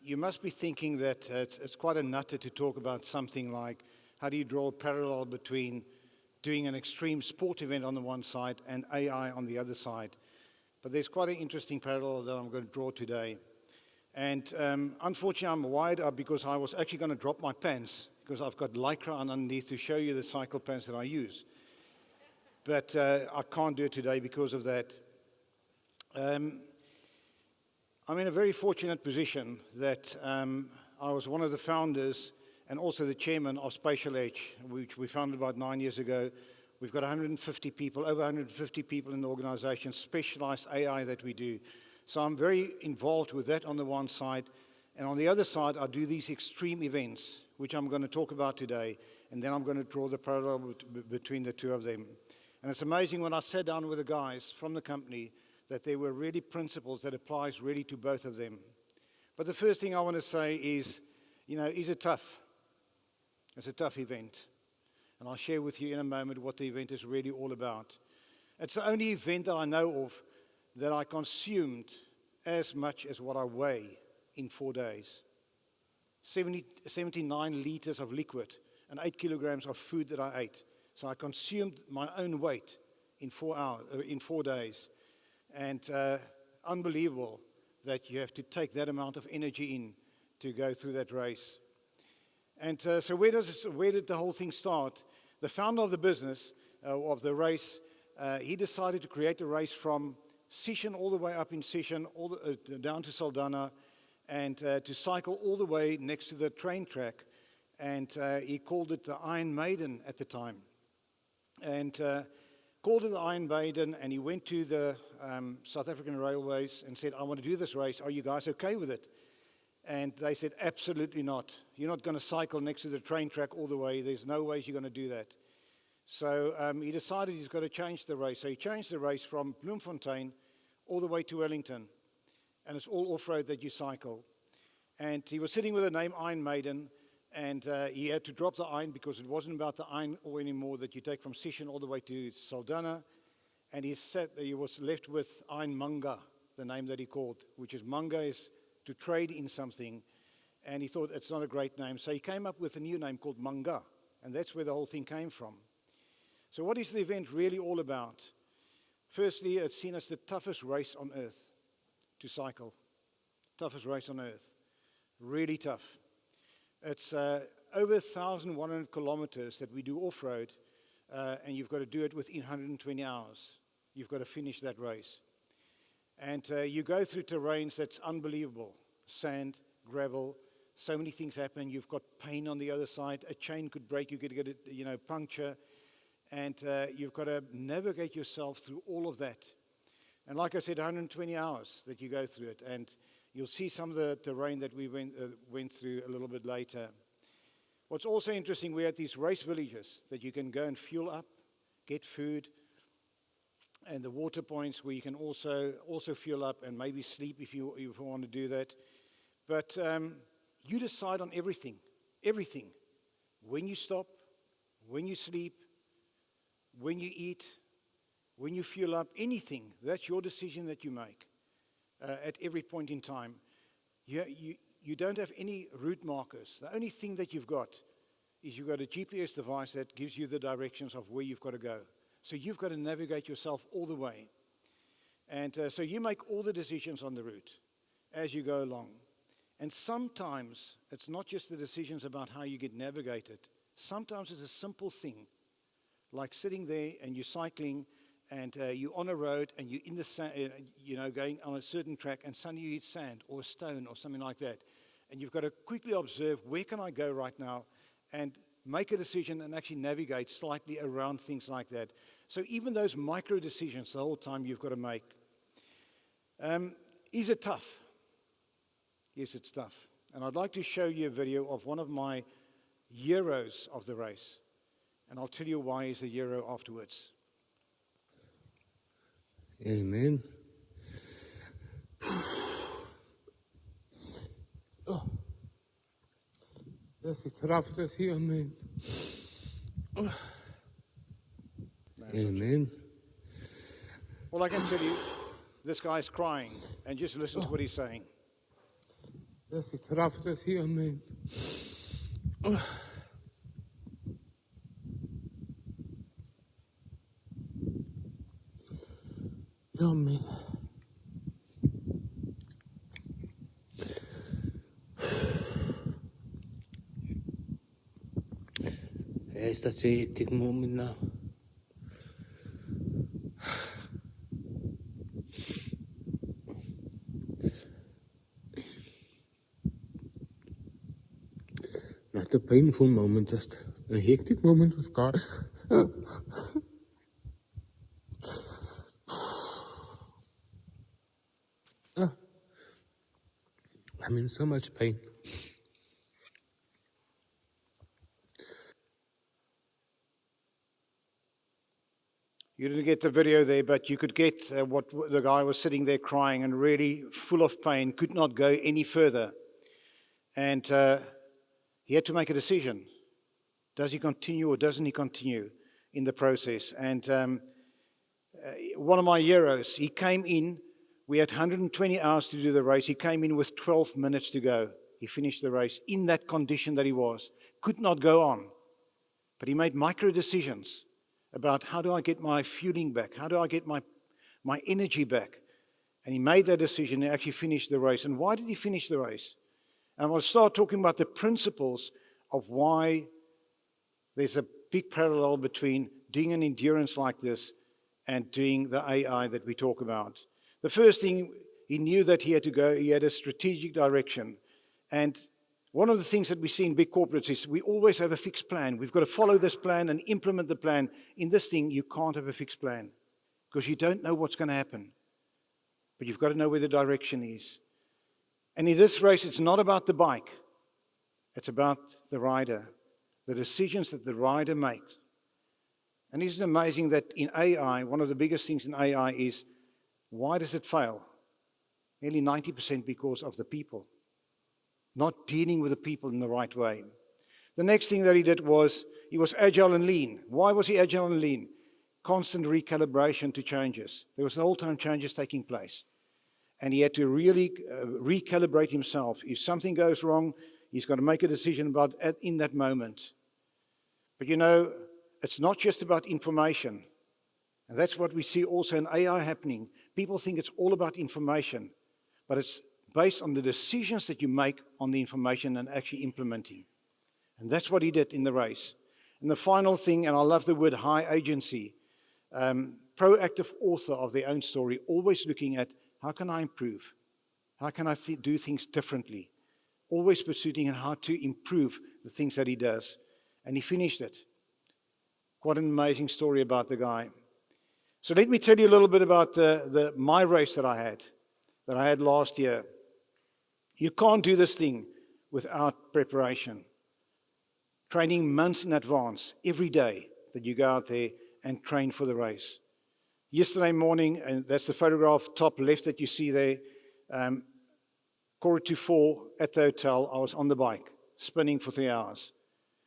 you must be thinking that it's quite a nutter to talk about something like how do you draw a parallel between doing an extreme sport event on the one side and AI on the other side. But there's quite an interesting parallel that I'm going to draw today. And unfortunately, I'm wired up because I was actually going to drop my pants because I've got Lycra underneath to show you the cycle pants that I use. But I can't do it today because of that. I'm in a very fortunate position that I was one of the founders and also the chairman of Spatial Edge, which we founded about 9 years ago. We've got 150 people, over 150 people in the organization, specialized AI that we do. So I'm very involved with that on the one side. And on the other side, I do these extreme events, which I'm going to talk about today. And then I'm going to draw the parallel between the two of them. And it's amazing when I sat down with the guys from the company that there were really principles that applies really to both of them. But the first thing I want to say is, is it tough? It's a tough event. And I'll share with you in a moment what the event is really all about. It's the only event that I know of that I consumed as much as what I weigh in 4 days. 79 liters of liquid and 8 kilograms of food that I ate. So I consumed my own weight in 4 days. And unbelievable that you have to take that amount of energy in to go through that race. And so where did the whole thing start? The founder of the business, of the race, he decided to create a race from Sishen all the way up in Sishen, down to Saldanha, and to cycle all the way next to the train track. And he called it the Iron Maiden at the time. And called it the Iron Maiden, and he went to the South African Railways and said, I want to do this race. Are you guys okay with it? And they said, absolutely not. You're not going to cycle next to the train track all the way. There's no ways you're going to do that. So he decided he's got to change the race. So he changed the race from Bloemfontein all the way to Wellington. And it's all off-road that you cycle. And he was sitting with the name Iron Maiden, and he had to drop the iron because it wasn't about the iron ore anymore that you take from Sishen all the way to Saldanha. And he was left with Iron Munga, the name that he called, which is Munga is to trade in something. And he thought it's not a great name. So he came up with a new name called Munga. And that's where the whole thing came from. So what is the event really all about? Firstly, it's seen as the toughest race on earth to cycle. Toughest race on earth. Really tough. It's over 1,100 kilometers that we do off-road, and you've got to do it within 120 hours. You've got to finish that race. And you go through terrains that's unbelievable. Sand, gravel, so many things happen. You've got pain on the other side. A chain could break. You could get a puncture. And you've got to navigate yourself through all of that. And like I said, 120 hours that you go through it. And you'll see some of the terrain that we went through a little bit later. What's also interesting, we had these race villages that you can go and fuel up, get food, and the water points where you can also fuel up and maybe sleep if you want to do that. But you decide on everything. When you stop, when you sleep, when you eat, when you fuel up, anything. That's your decision that you make at every point in time. You don't have any route markers. The only thing that you've got is you've got a GPS device that gives you the directions of where you've got to go. So you've got to navigate yourself all the way. And so you make all the decisions on the route as you go along. And sometimes it's not just the decisions about how you get navigated. Sometimes it's a simple thing, like sitting there and you're cycling and you're on a road and you're in the sand, going on a certain track, and suddenly you hit sand or a stone or something like that. And you've got to quickly observe, where can I go right now? And make a decision and actually navigate slightly around things like that. So even those micro decisions the whole time you've got to make. Is it tough? Yes, it's tough. And I'd like to show you a video of one of my heroes of the race. And I'll tell you why he's a hero afterwards. Amen. Oh, das ist rough, das hier, man. Amen. All I can tell you, this guy's crying, and just listen to what he's saying. Das ist rauf, das hier, man. Oh, ja, man. It's such a hectic moment now. Not a painful moment, just a hectic moment with God. I'm in so much pain. You didn't get the video there, but you could get what the guy was sitting there crying and really full of pain, could not go any further. And he had to make a decision. Does he continue or doesn't he continue in the process? And one of my heroes, he came in. We had 120 hours to do the race. He came in with 12 minutes to go. He finished the race in that condition that he was. Could not go on. But he made micro decisions about how do I get my fueling back? How do I get my energy back? And he made that decision and actually finished the race. And why did he finish the race? And I will start talking about the principles of why there's a big parallel between doing an endurance like this and doing the AI that we talk about. The first thing, he knew that he had to go, he had a strategic direction. And one of the things that we see in big corporates is we always have a fixed plan. We've got to follow this plan and implement the plan. In this thing, you can't have a fixed plan because you don't know what's going to happen. But you've got to know where the direction is. And in this race, it's not about the bike. It's about the rider, the decisions that the rider makes. And isn't it amazing that in AI, one of the biggest things in AI is, why does it fail? Nearly 90% because of the people. Not dealing with the people in the right way. The next thing that he did was, he was agile and lean. Why was he agile and lean? Constant recalibration to changes. There was the whole time changes taking place. And he had to really recalibrate himself. If something goes wrong, he's got to make a decision about it in that moment. But you know, it's not just about information. And that's what we see also in AI happening. People think it's all about information, but it's based on the decisions that you make on the information and actually implementing. And that's what he did in the race. And the final thing, and I love the word high agency, proactive author of their own story, always looking at how can I improve? How can I do things differently? Always pursuing how to improve the things that he does. And he finished it. What an amazing story about the guy. So let me tell you a little bit about my race that I had last year. You can't do this thing without preparation. Training months in advance, every day that you go out there and train for the race. Yesterday morning, and that's the photograph top left that you see there, 4:45 at the hotel, I was on the bike, spinning for 3 hours,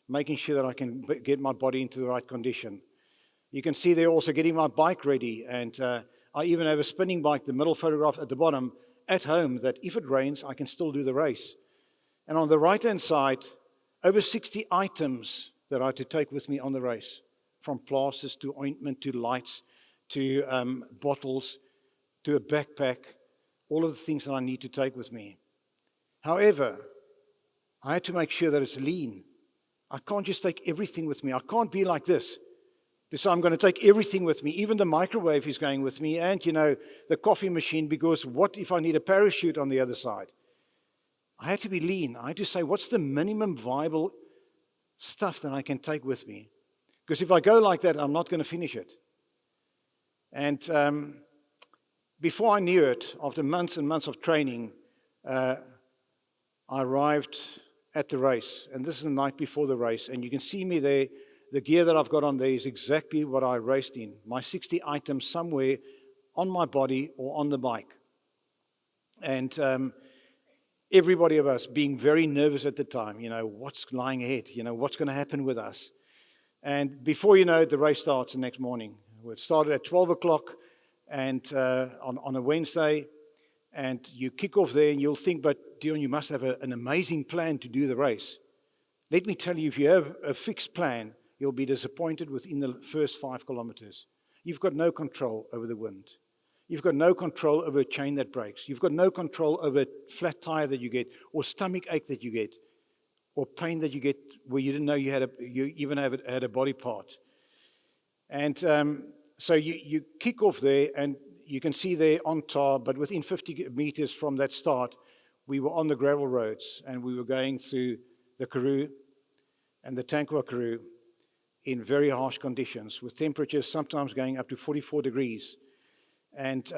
making sure that I can get my body into the right condition. You can see there also getting my bike ready, and I even have a spinning bike, the middle photograph at the bottom, at home, that if it rains, I can still do the race. And on the right-hand side, over 60 items that I had to take with me on the race, from plasters to ointment to lights to bottles to a backpack, all of the things that I need to take with me. However, I had to make sure that it's lean. I can't just take everything with me. I can't be like this. So I'm going to take everything with me. Even the microwave is going with me, and, you know, the coffee machine, because what if I need a parachute on the other side? I had to be lean. I had to say, what's the minimum viable stuff that I can take with me? Because if I go like that, I'm not going to finish it. And before I knew it, after months and months of training, I arrived at the race. And this is the night before the race. And you can see me there. The gear that I've got on there is exactly what I raced in. My 60 items somewhere on my body or on the bike. And everybody of us being very nervous at the time. You know, what's lying ahead? You know, what's going to happen with us? And before you know it, the race starts the next morning. It started at 12 o'clock and on a Wednesday. and you kick off there and you'll think, but Dion, you must have an amazing plan to do the race. Let me tell you, if you have a fixed plan, you'll be disappointed within the first 5 kilometers. You've got no control over the wind. You've got no control over a chain that breaks. You've got no control over a flat tire that you get, or stomach ache that you get, or pain that you get where you didn't know you even had a body part. And so you kick off there, and you can see there on tar, but within 50 meters from that start, we were on the gravel roads, and we were going through the Karoo and the Tankwa Karoo in very harsh conditions, with temperatures sometimes going up to 44 degrees. And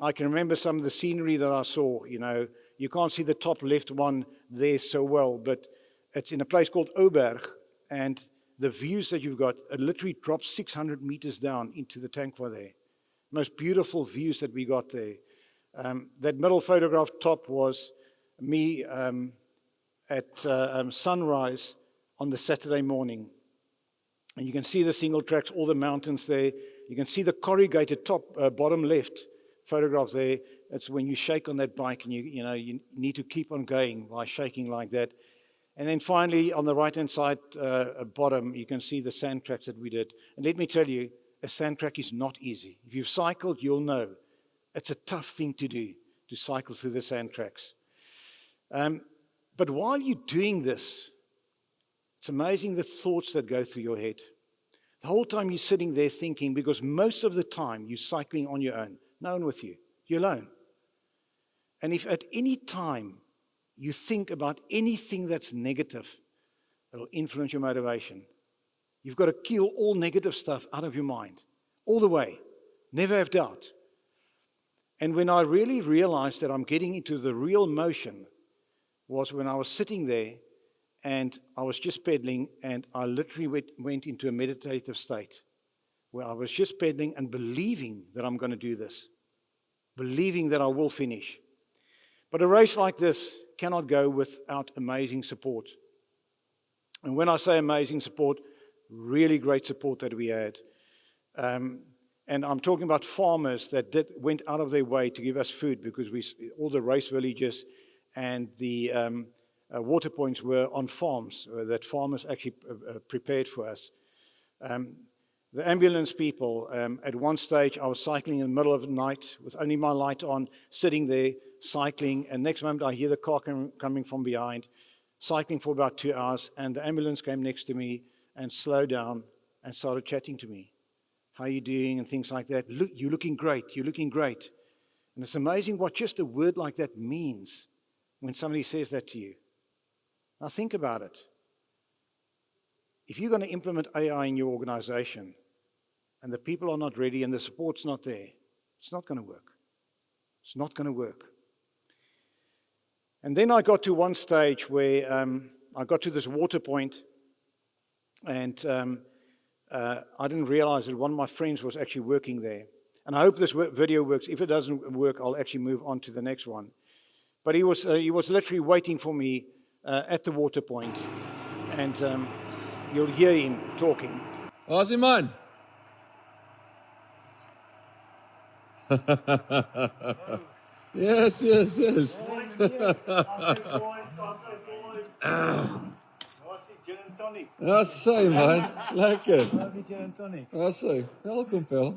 I can remember some of the scenery that I saw. You can't see the top left one there so well, but it's in a place called Oberg, and the views that you've got, it literally drops 600 meters down into the Tankwa there. Most beautiful views that we got there. That middle photograph top was me at sunrise on the Saturday morning. And you can see the single tracks, all the mountains there. You can see the corrugated bottom left photograph there. It's when you shake on that bike, and you need to keep on going by shaking like that. And then finally, on the right-hand side bottom, you can see the sand tracks that we did. And let me tell you, a sand track is not easy. If you've cycled, you'll know. It's a tough thing to do, to cycle through the sand tracks. But while you're doing this, it's amazing the thoughts that go through your head. The whole time you're sitting there thinking, because most of the time you're cycling on your own, no one with you, you're alone. And if at any time you think about anything that's negative, it'll influence your motivation. You've got to kill all negative stuff out of your mind, all the way. Never have doubt. And when I really realized that I'm getting into the real motion was when I was sitting there and I was just pedaling, and I literally went into a meditative state where I was just pedaling and believing that I'm going to do this, believing that I will finish. But a race like this cannot go without amazing support. And when I say amazing support, really great support that we had. And I'm talking about farmers that went out of their way to give us food, because all the race villages and the water points were on farms that farmers actually prepared for us. The ambulance people, at one stage I was cycling in the middle of the night with only my light on, sitting there cycling, and next moment I hear the car coming from behind, cycling for about 2 hours, and the ambulance came next to me and slowed down and started chatting to me. How are you doing? And things like that. Look, you're looking great. You're looking great. And it's amazing what just a word like that means when somebody says that to you. Now think about it. If you're going to implement AI in your organization and the people are not ready and the support's not there, it's not going to work. It's not going to work. And then I got to one stage where I got to this water point, and I didn't realize that one of my friends was actually working there. And I hope this video works. If it doesn't work, I'll actually move on to the next one. But he was literally waiting for me at the water point, and you'll hear him talking. Waar's die man? Yes. Ja, sê man, lekker. Ja, sê. Welkom, Phil.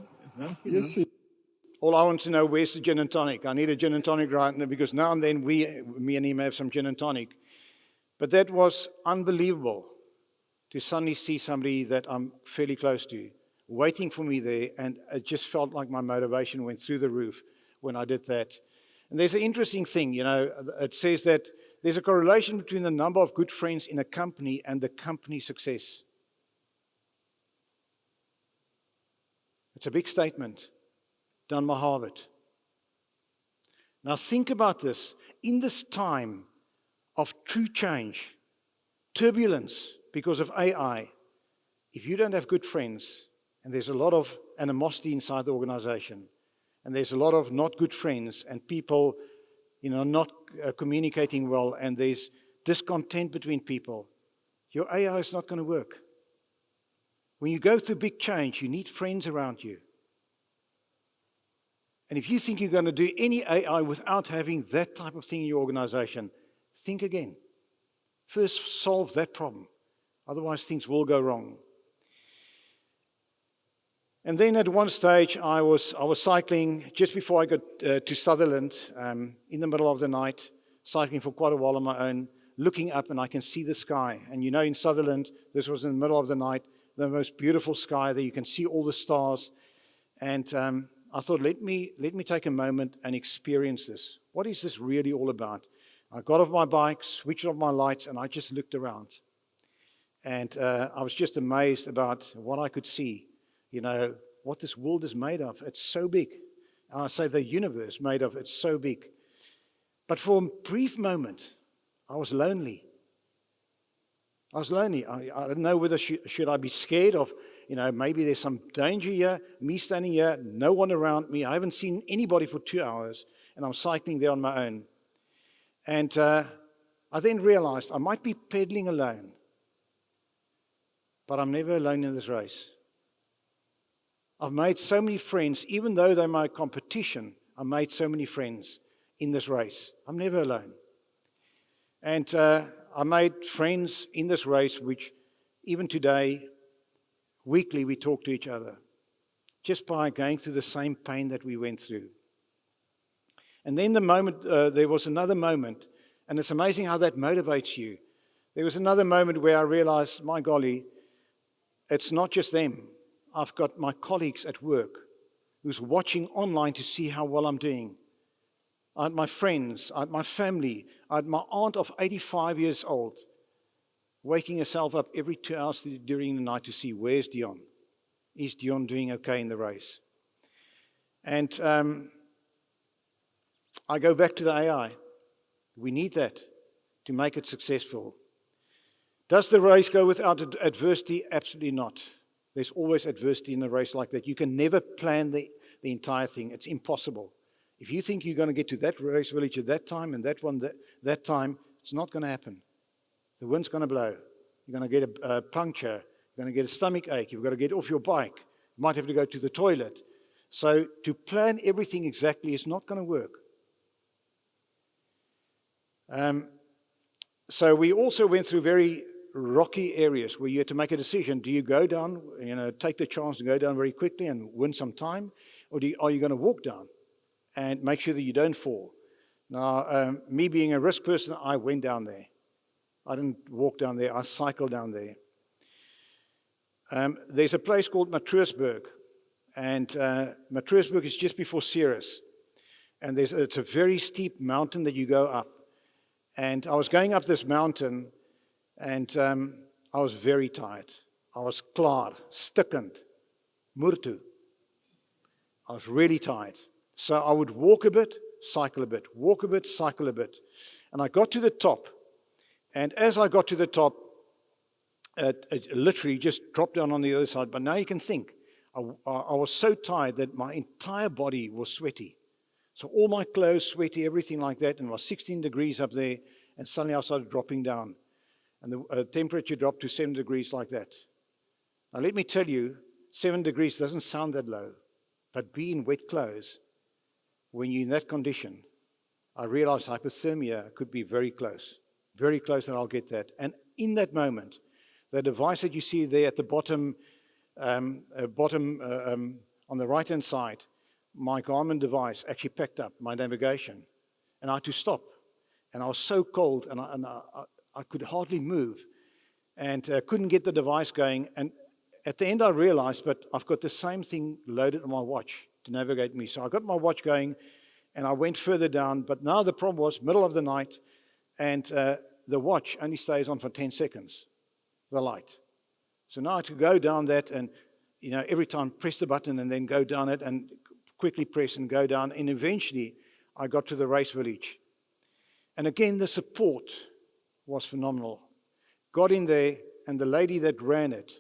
Yes. All I want to know, where's the gin and tonic? I need a gin and tonic right now, because now and then me and him have some gin and tonic. But that was unbelievable to suddenly see somebody that I'm fairly close to waiting for me there, and it just felt like my motivation went through the roof when I did that. And there's an interesting thing, it says that there's a correlation between the number of good friends in a company and the company's success. It's a big statement done by Harvard. Now think about this. In this time of true change, turbulence because of AI, if you don't have good friends, and there's a lot of animosity inside the organization, and there's a lot of not good friends, and people, not communicating well, and there's discontent between people, your AI is not going to work. When you go through big change, you need friends around you. And if you think you're going to do any AI without having that type of thing in your organization, think again. First, solve that problem. Otherwise, things will go wrong. And then at one stage, I was cycling just before I got to Sutherland in the middle of the night, cycling for quite a while on my own, looking up, and I can see the sky. And you know, in Sutherland, this was in the middle of the night, the most beautiful sky there. You can see all the stars. And I thought, let me take a moment and experience this. What is this really all about? I got off my bike, switched off my lights, and I just looked around. And I was just amazed about what I could see. You know, what this world is made of. It's so big. I say the universe made of, it's so big. But for a brief moment, I was lonely. I didn't know whether should I be scared of, you know, maybe there's some danger here, me standing here, no one around me. I haven't seen anybody for 2 hours, and I'm cycling there on my own. And I then realized I might be pedaling alone, but I'm never alone in this race. I've made so many friends, even though they're my competition, I made so many friends in this race. I'm never alone. And I made friends in this race, which even today, weekly, we talk to each other, just by going through the same pain that we went through. And then there was another moment, and it's amazing how that motivates you. There was another moment where I realized, my golly, it's not just them. I've got my colleagues at work who's watching online to see how well I'm doing. I had my friends, I had my family, I had my aunt of 85 years old waking herself up every 2 hours during the night to see, where's Dion? Is Dion doing okay in the race? And I go back to the AI. We need that to make it successful. Does the race go without adversity? Absolutely not. There's always adversity in a race like that. You can never plan the entire thing. It's impossible. If you think you're going to get to that race village at that time and that one that time, it's not going to happen. The wind's going to blow. You're going to get a puncture. You're going to get a stomach ache. You've got to get off your bike. You might have to go to the toilet. So to plan everything exactly is not going to work. So we also went through very rocky areas where you had to make a decision. Do you go down, take the chance to go down very quickly and win some time? Or are you going to walk down and make sure that you don't fall? Now, me being a risk person, I went down there. I didn't walk down there. I cycled down there. There's a place called Matruisburg. And Matruisburg is just before Ceres. And it's a very steep mountain that you go up. And I was going up this mountain, and I was very tired. I was klaar, stikkend, murtu. I was really tired. So I would walk a bit, cycle a bit, walk a bit, cycle a bit. And I got to the top. And as I got to the top, it literally just dropped down on the other side. But now you can think, I was so tired that my entire body was sweaty. So all my clothes sweaty, everything like that, and it was 16 degrees up there, and suddenly I started dropping down. And the temperature dropped to 7 degrees like that. Now let me tell you, 7 degrees doesn't sound that low, but be in wet clothes, when you're in that condition, I realized hypothermia could be very close, and I'll get that. And in that moment, the device that you see there at the bottom on the right-hand side, my Garmin device actually picked up my navigation, and I had to stop. And I was so cold, and I could hardly move, and couldn't get the device going. And at the end, I realized, but I've got the same thing loaded on my watch to navigate me. So I got my watch going, and I went further down. But now the problem was middle of the night, and the watch only stays on for 10 seconds, the light. So now I had to go down that, and every time press the button and then go down it, and quickly press and go down. And eventually, I got to the race village. And again, the support was phenomenal. Got in there, and the lady that ran it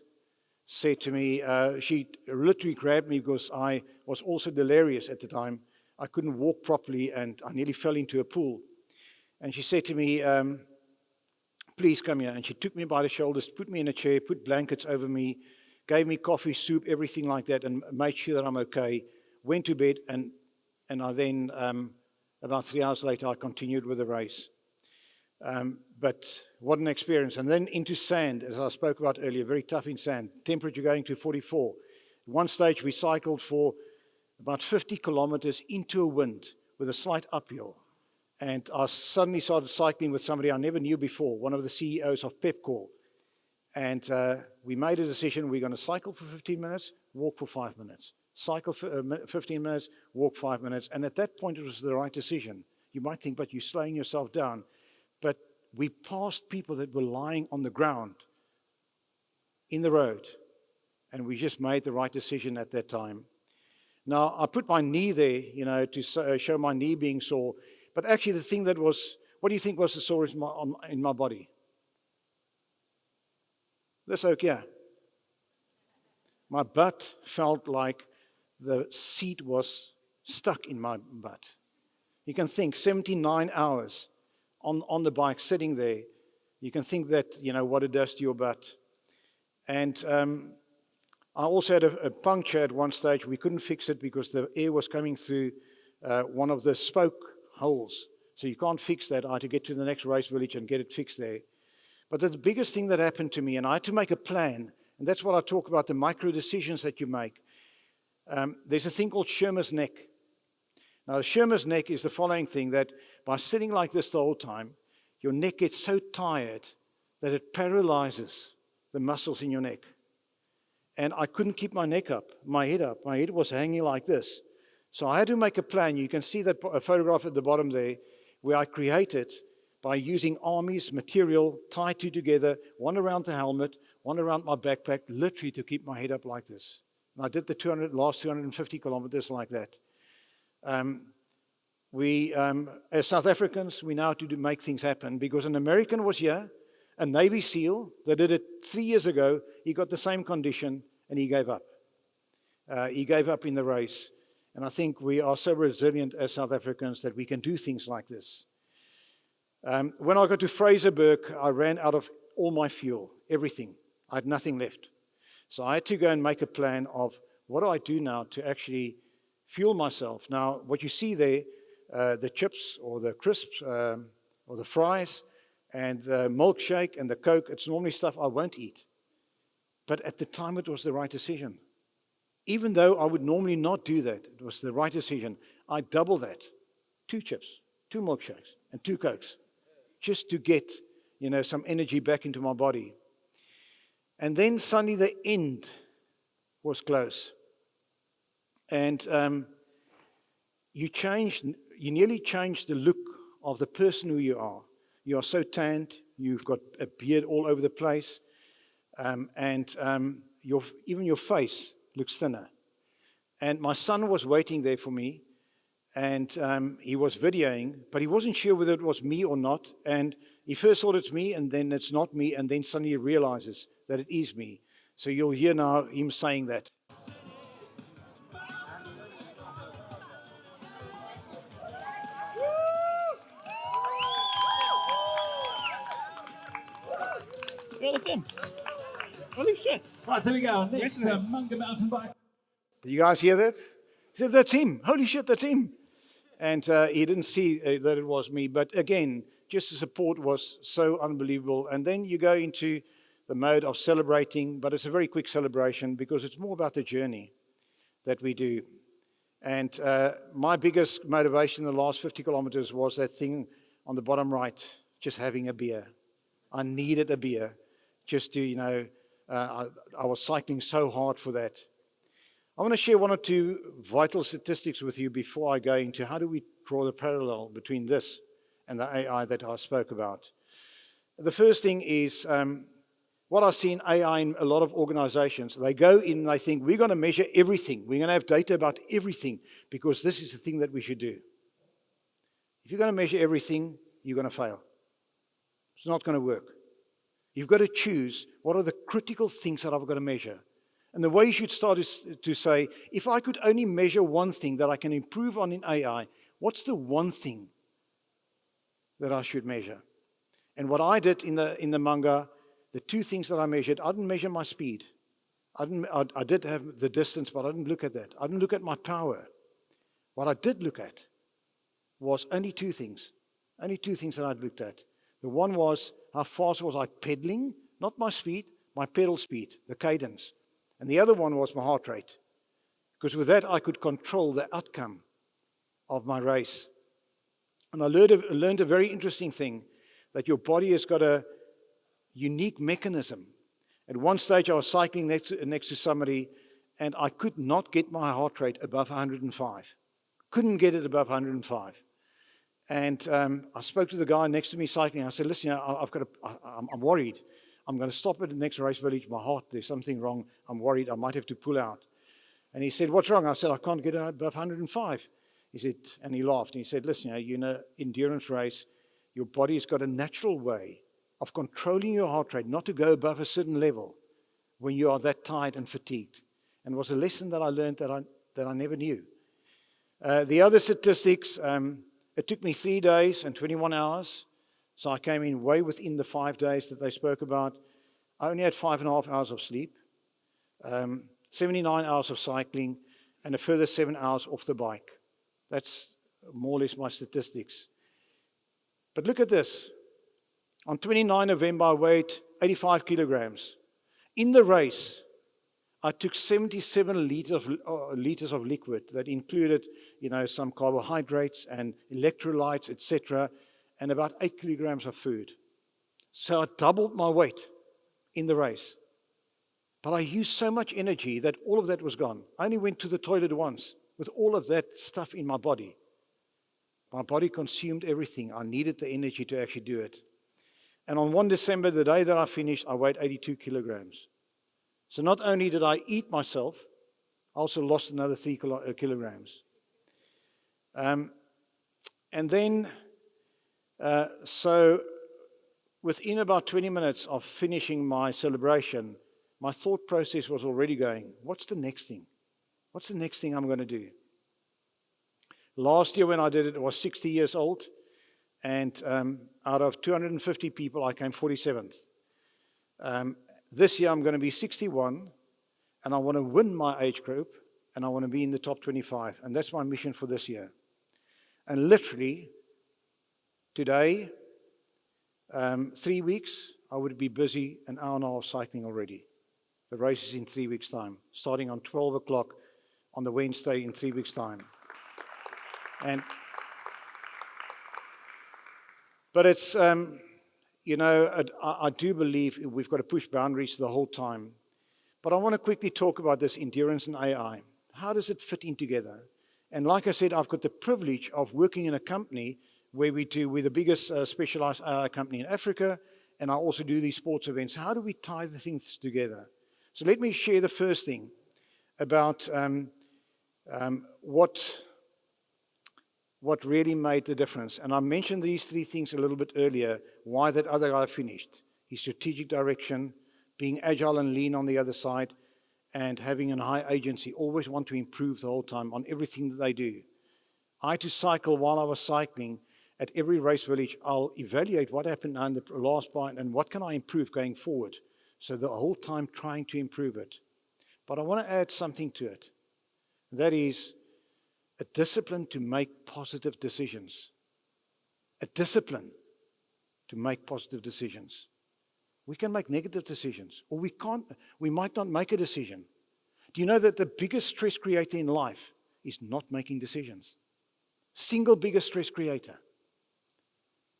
said to me, she literally grabbed me because I was also delirious at the time. I couldn't walk properly, and I nearly fell into a pool. And she said to me, please come here. And she took me by the shoulders, put me in a chair, put blankets over me, gave me coffee, soup, everything like that, and made sure that I'm okay. Went to bed, and And I then, about 3 hours later, I continued with the race. But what an experience. And then into sand, as I spoke about earlier, very tough in sand, temperature going to 44. At one stage, we cycled for about 50 kilometers into a wind with a slight uphill. And I suddenly started cycling with somebody I never knew before, one of the CEOs of Pepcore. And we made a decision, we're going to cycle for 15 minutes, walk for 5 minutes. Cycle for 15 minutes, walk 5 minutes. And at that point, it was the right decision. You might think, but you're slowing yourself down. But we passed people that were lying on the ground in the road. And we just made the right decision at that time. Now, I put my knee there, to show my knee being sore. But actually, the thing that was, what do you think was the sorest in my body? This oak here. My butt felt like the seat was stuck in my butt. You can think 79 hours on the bike sitting there. You can think that, what it does to your butt. And I also had a puncture at one stage. We couldn't fix it because the air was coming through one of the spoke holes. So you can't fix that. I had to get to the next race village and get it fixed there. But the biggest thing that happened to me, and I had to make a plan, and that's what I talk about, the micro decisions that you make. There's a thing called Schirmer's neck. Now, the Schirmer's neck is the following thing, that by sitting like this the whole time, your neck gets so tired that it paralyzes the muscles in your neck. And I couldn't keep my neck up, my head up. My head was hanging like this. So I had to make a plan. You can see that a photograph at the bottom there, where I created by using armies, material, tied two together, one around the helmet, one around my backpack, literally to keep my head up like this. And I did the last 250 kilometers like that. As South Africans, we know how to make things happen, because an American was here, a Navy SEAL that did it 3 years ago. He got the same condition and he gave up. He gave up in the race. And I think we are so resilient as South Africans that we can do things like this. When I got to Fraserburg, I ran out of all my fuel, everything. I had nothing left. So I had to go and make a plan of what do I do now to actually fuel myself. Now, what you see there, the chips or the crisps or the fries and the milkshake and the Coke, it's normally stuff I won't eat. But at the time, it was the right decision. Even though I would normally not do that, it was the right decision. I doubled that. 2 chips, 2 milkshakes, and 2 Cokes, just to get, some energy back into my body. And then suddenly the end was close. And you nearly changed the look of the person who you are. You are so tanned, you've got a beard all over the place, and even your face looks thinner. And my son was waiting there for me, and he was videoing, but he wasn't sure whether it was me or not. And he first thought it's me, and then it's not me, and then suddenly he realizes that it is me. So you'll hear now him saying that. Yeah, that's him. Holy shit. Right, there we go. Next, Munga mountain bike. Did you guys hear that? He said, that's him. Holy shit, that's him. And he didn't see that it was me. But again, just the support was so unbelievable. And then you go into the mode of celebrating, but it's a very quick celebration because it's more about the journey that we do. And my biggest motivation in the last 50 kilometers was that thing on the bottom right, just having a beer. I needed a beer just to, I was cycling so hard for that. I want to share 1 or 2 vital statistics with you before I go into how do we draw the parallel between this and the AI that I spoke about. The first thing is what I see in AI in a lot of organizations. They go in and they think, we're going to measure everything. We're going to have data about everything because this is the thing that we should do. If you're going to measure everything, you're going to fail. It's not going to work. You've got to choose what are the critical things that I've got to measure. And the way you should start is to say, if I could only measure one thing that I can improve on in AI, what's the one thing that I should measure? And what I did in the Munga, the 2 things that I measured, I didn't measure my speed. I did have the distance, but I didn't look at that. I didn't look at my power. What I did look at was only two things. Only two things that I looked at. The one was how fast was I pedaling, not my speed, my pedal speed, the cadence. And the other one was my heart rate. Because with that, I could control the outcome of my race. And I learned a very interesting thing, that your body has got a unique mechanism. At one stage, I was cycling next to somebody, and I could not get my heart rate above 105. Couldn't get it above 105. And I spoke to the guy next to me cycling. I said, listen, I'm worried. I'm going to stop at the next race village. My heart, there's something wrong. I'm worried. I might have to pull out. And he said, what's wrong? I said, I can't get it above 105. He said, and he laughed. And he said, listen, you're in an endurance race. Your body's got a natural way of controlling your heart rate, not to go above a certain level when you are that tired and fatigued. And it was a lesson that I learned that I never knew. The other statistics, it took me 3 days and 21 hours. So I came in way within the 5 days that they spoke about. I only had 5.5 hours of sleep, 79 hours of cycling, and a further 7 hours off the bike. That's more or less my statistics. But look at this. On 29 November, I weighed 85 kilograms. In the race, I took 77 liters of liquid that included, some carbohydrates and electrolytes, etc., and about 8 kilograms of food. So I doubled my weight in the race. But I used so much energy that all of that was gone. I only went to the toilet once with all of that stuff in my body. My body consumed everything. I needed the energy to actually do it. And on 1 December, the day that I finished, I weighed 82 kilograms. So not only did I eat myself, I also lost another 3 kilograms. And then, so within about 20 minutes of finishing my celebration, my thought process was already going, what's the next thing? What's the next thing I'm going to do? Last year when I did it, I was 60 years old. And out of 250 people, I came 47th. This year, I'm going to be 61, and I want to win my age group, and I want to be in the top 25. And that's my mission for this year. And literally, today, 3 weeks, I would be busy an hour and a half cycling already. The race is in 3 weeks' time, starting on 12 o'clock on the Wednesday in 3 weeks' time. But it's, I do believe we've got to push boundaries the whole time. But I want to quickly talk about this endurance and AI. How does it fit in together? And like I said, I've got the privilege of working in a company where we're the biggest specialized AI company in Africa, and I also do these sports events. How do we tie the things together? So let me share the first thing about what really made the difference. And I mentioned these three things a little bit earlier, why that other guy finished. His strategic direction, being agile and lean on the other side, and having a high agency, always want to improve the whole time on everything that they do. I had to cycle while I was cycling. At every race village, I'll evaluate what happened on the last part and what can I improve going forward. So the whole time trying to improve it. But I want to add something to it. That is a discipline to make positive decisions. A discipline to make positive decisions. We can make negative decisions, or we might not make a decision. Do you know that the biggest stress creator in life is not making decisions? Single biggest stress creator.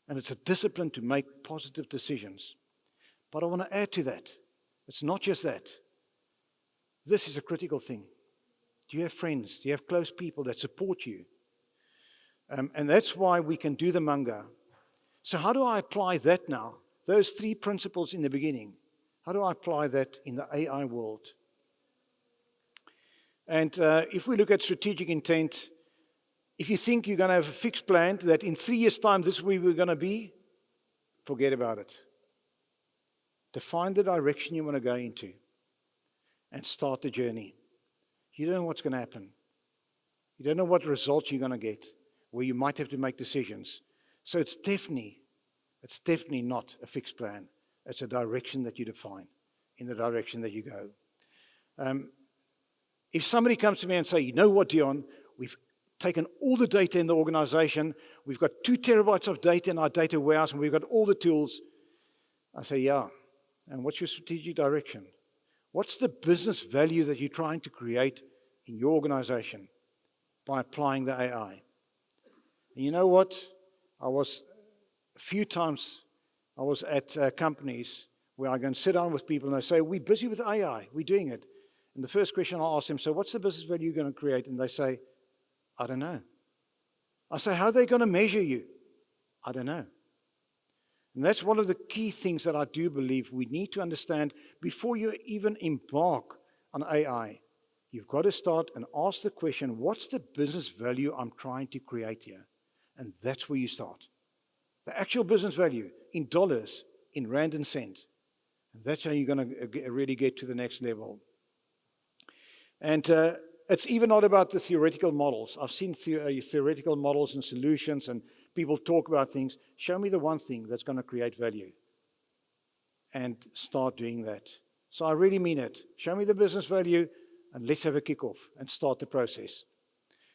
And it's a discipline to make positive decisions. But I want to add to that. It's not just that. This is a critical thing. Do you have friends? Do you have close people that support you? And that's why we can do the Munga. So how do I apply that now? Those three principles in the beginning. How do I apply that in the AI world? And if we look at strategic intent, if you think you're going to have a fixed plan that in 3 years' time this is where we're going to be, forget about it. Define the direction you want to go into and start the journey. You don't know what's going to happen. You don't know what results you're going to get, where you might have to make decisions. So it's definitely not a fixed plan. It's a direction that you define, in the direction that you go. If somebody comes to me and say, you know what, Dion, we've taken all the data in the organization. We've got 2 terabytes of data in our data warehouse, and we've got all the tools. I say, yeah. And what's your strategic direction? What's the business value that you're trying to create in your organization by applying the AI? And you know what? A few times I was at companies where I go and sit down with people and they say, we're busy with AI, we're doing it. And the first question I ask them, so what's the business value you're going to create? And they say, I don't know. I say, how are they going to measure you? I don't know. And that's one of the key things that I do believe we need to understand before you even embark on AI. You've got to start and ask the question, what's the business value I'm trying to create here? And that's where you start. The actual business value in dollars, in rand and cent. And that's how you're going to really get to the next level. And it's even not about the theoretical models. I've seen theoretical models and solutions, and people talk about things. Show me the one thing that's going to create value. And start doing that. So I really mean it. Show me the business value, and let's have a kickoff and start the process.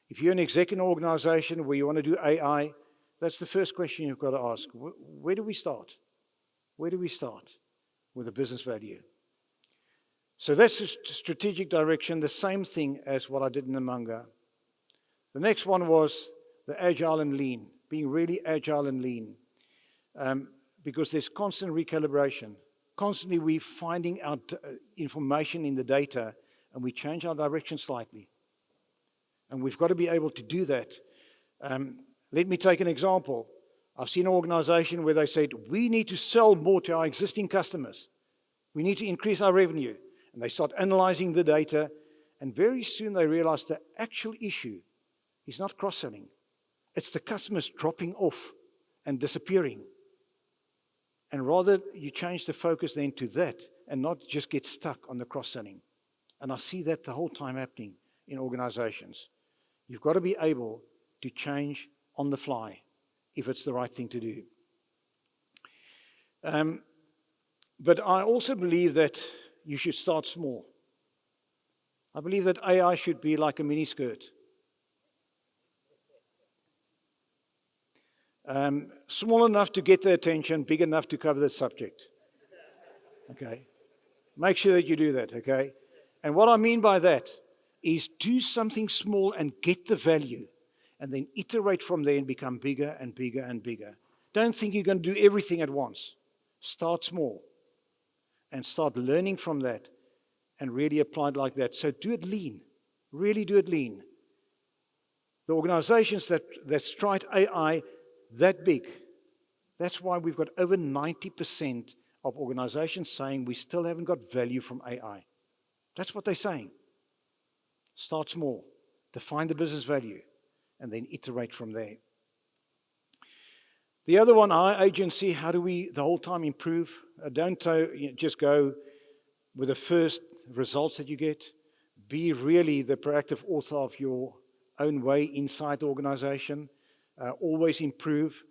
If you're an exec in an organization where you want to do AI, that's the first question you've got to ask. Where do we start? Where do we start with the business value? So that's the strategic direction, the same thing as what I did in the Munga. The next one was the agile and lean, being really agile and lean, because there's constant recalibration. Constantly we're finding out information in the data, and we change our direction slightly. And we've got to be able to do that. Let me take an example. I've seen an organization where they said, we need to sell more to our existing customers. We need to increase our revenue. And they start analyzing the data, and very soon they realize the actual issue is not cross-selling. It's the customers dropping off and disappearing. And rather, you change the focus then to that and not just get stuck on the cross-selling. And I see that the whole time happening in organizations. You've got to be able to change on the fly if it's the right thing to do. But I also believe that you should start small. I believe that AI should be like a miniskirt. Small enough to get the attention, big enough to cover the subject. Okay? Make sure that you do that, okay? And what I mean by that is do something small and get the value, and then iterate from there and become bigger and bigger and bigger. Don't think you're going to do everything at once. Start small and start learning from that and really apply it like that. So do it lean. Really do it lean. The organizations that's tried AI that big, that's why we've got over 90% of organizations saying we still haven't got value from AI. That's what they're saying. Start small, define the business value, and then iterate from there. The other one, our agency, how do we the whole time improve? Don't just go with the first results that you get. Be really the proactive author of your own way inside the organization. Always improve.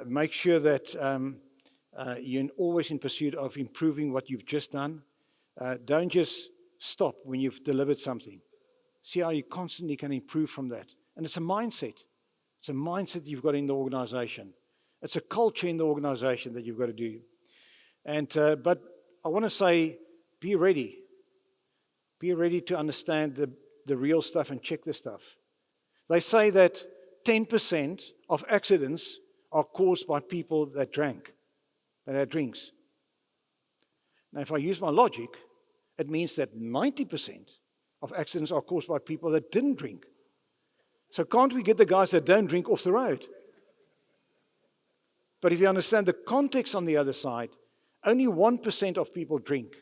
Make sure that you're always in pursuit of improving what you've just done. Don't just stop when you've delivered something. See how you constantly can improve from that. And it's a mindset. It's a mindset you've got in the organization. It's a culture in the organization that you've got to do. And but I want to say, be ready. Be ready to understand the real stuff and check the stuff. They say that 10% of accidents are caused by people that drank, that had drinks. Now, if I use my logic, it means that 90% of accidents are caused by people that didn't drink. So can't we get the guys that don't drink off the road? But if you understand the context on the other side, only 1% of people drink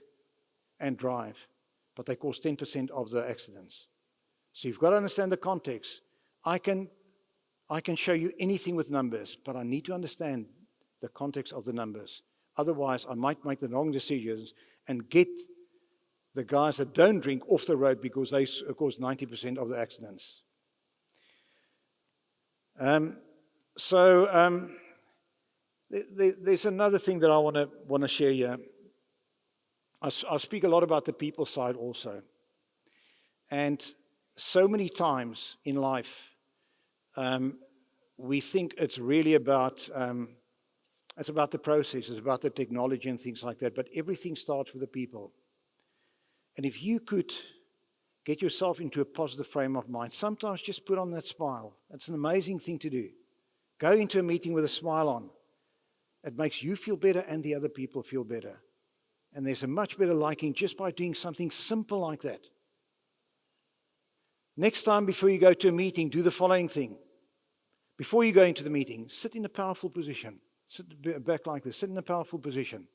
and drive, but they cause 10% of the accidents. So you've got to understand the context. I can show you anything with numbers, but I need to understand the context of the numbers. Otherwise, I might make the wrong decisions and get the guys that don't drink off the road because they cause 90% of the accidents. There's another thing that I want to share here. I speak a lot about the people side also. And so many times in life, we think it's really about the process, it's about the technology and things like that, but everything starts with the people. And if you could get yourself into a positive frame of mind, sometimes just put on that smile. It's an amazing thing to do. Go into a meeting with a smile on. It makes you feel better and the other people feel better. And there's a much better liking just by doing something simple like that. Next time before you go to a meeting, do the following thing. Before you go into the meeting, sit in a powerful position. Sit back like this, sit in a powerful position.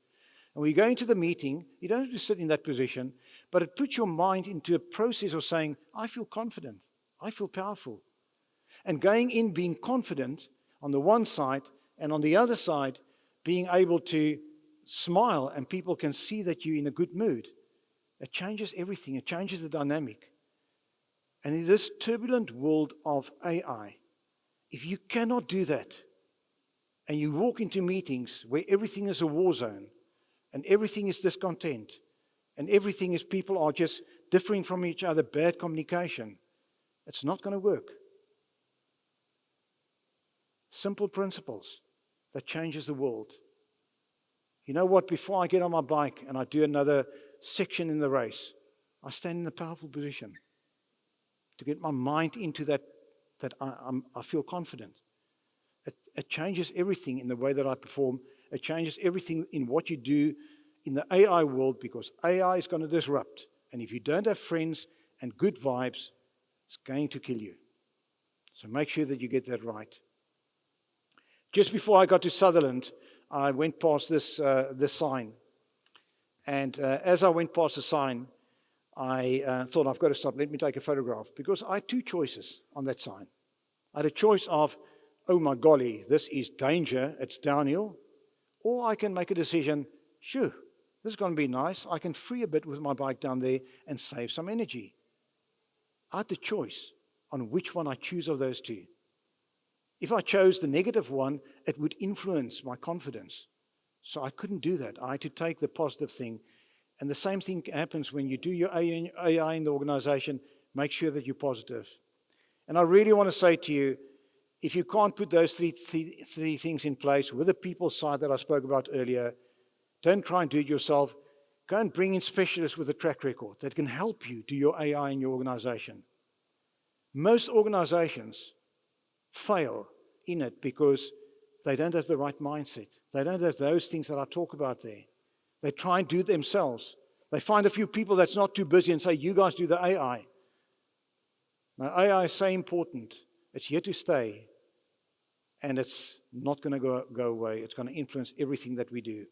And when you go into the meeting, you don't have to sit in that position, but it puts your mind into a process of saying, I feel confident, I feel powerful. And going in being confident on the one side, and on the other side, being able to smile and people can see that you're in a good mood. It changes everything, it changes the dynamic. And in this turbulent world of AI, if you cannot do that, and you walk into meetings where everything is a war zone, and everything is discontent, and everything is people are just differing from each other, bad communication, it's not going to work. Simple principles that changes the world. You know what? Before I get on my bike and I do another section in the race, I stand in a powerful position to get my mind into that I feel confident. It changes everything in the way that I perform. It changes everything in what you do in the AI world, because AI is going to disrupt. And if you don't have friends and good vibes, it's going to kill you. So make sure that you get that right. Just before I got to Sutherland, I went past this sign. And as I went past the sign, I thought, I've got to stop. Let me take a photograph. Because I had two choices on that sign. I had a choice of, oh my golly, this is danger, it's downhill. Or I can make a decision, sure, this is going to be nice. I can free a bit with my bike down there and save some energy. I had the choice on which one I choose of those two. If I chose the negative one, it would influence my confidence. So I couldn't do that. I had to take the positive thing. And the same thing happens when you do your AI in the organization. Make sure that you're positive. And I really want to say to you, if you can't put those three things in place with the people side that I spoke about earlier, don't try and do it yourself. Go and bring in specialists with a track record that can help you do your AI in your organization. Most organizations fail in it because they don't have the right mindset. They don't have those things that I talk about there. They try and do it themselves. They find a few people that's not too busy and say, you guys do the AI. Now, AI is so important. It's here to stay. And it's not going to go away. It's going to influence everything that we do.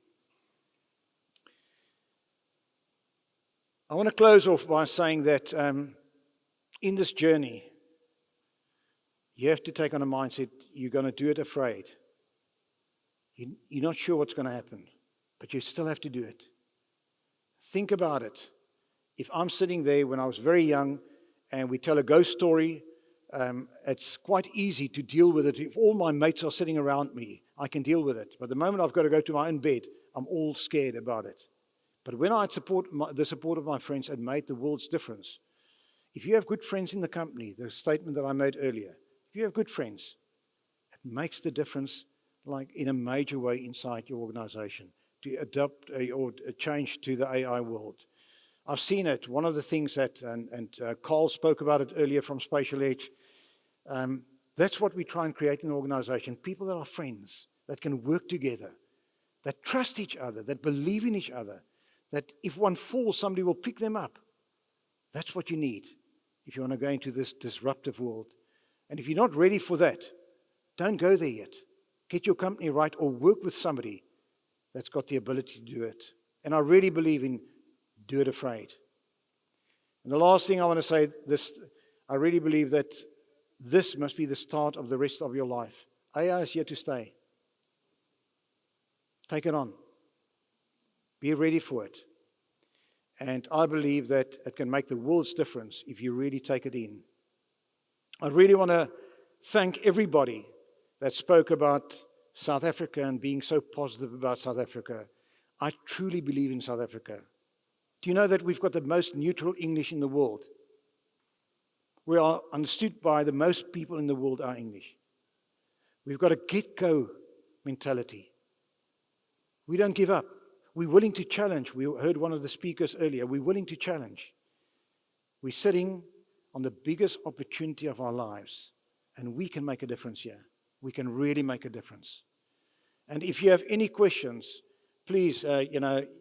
I want to close off by saying that in this journey, you have to take on a mindset, you're going to do it afraid. You're not sure what's going to happen, but you still have to do it. Think about it. If I'm sitting there when I was very young and we tell a ghost story, it's quite easy to deal with it. If all my mates are sitting around me, I can deal with it. But the moment I've got to go to my own bed, I'm all scared about it. But when I had the support of my friends, it made the world's difference. If you have good friends in the company, the statement that I made earlier, if you have good friends, it makes the difference like in a major way inside your organization to adapt or change to the AI world. I've seen it. One of the things that, and Carl spoke about it earlier from Spatial Edge, that's what we try and create in an organization. People that are friends, that can work together, that trust each other, that believe in each other, that if one falls, somebody will pick them up. That's what you need if you want to go into this disruptive world. And if you're not ready for that, don't go there yet. Get your company right or work with somebody that's got the ability to do it. And I really believe in do it afraid. And the last thing I want to say, I really believe that this must be the start of the rest of your life. AI is here to stay. Take it on. Be ready for it. And I believe that it can make the world's difference if you really take it in. I really want to thank everybody that spoke about South Africa and being so positive about South Africa. I truly believe in South Africa. Do you know that we've got the most neutral English in the world? We are understood by the most people in the world are English. We've got a get-go mentality. We don't give up. We're willing to challenge. We heard one of the speakers earlier. We're willing to challenge. We're sitting on the biggest opportunity of our lives, and we can make a difference here. We can really make a difference. And if you have any questions, please,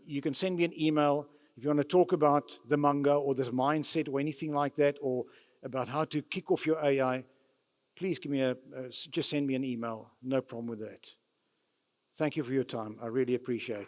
you can send me an email. If you want to talk about the Munga or this mindset or anything like that, or about how to kick off your AI, please give me just send me an email. No problem with that. Thank you for your time. I really appreciate it.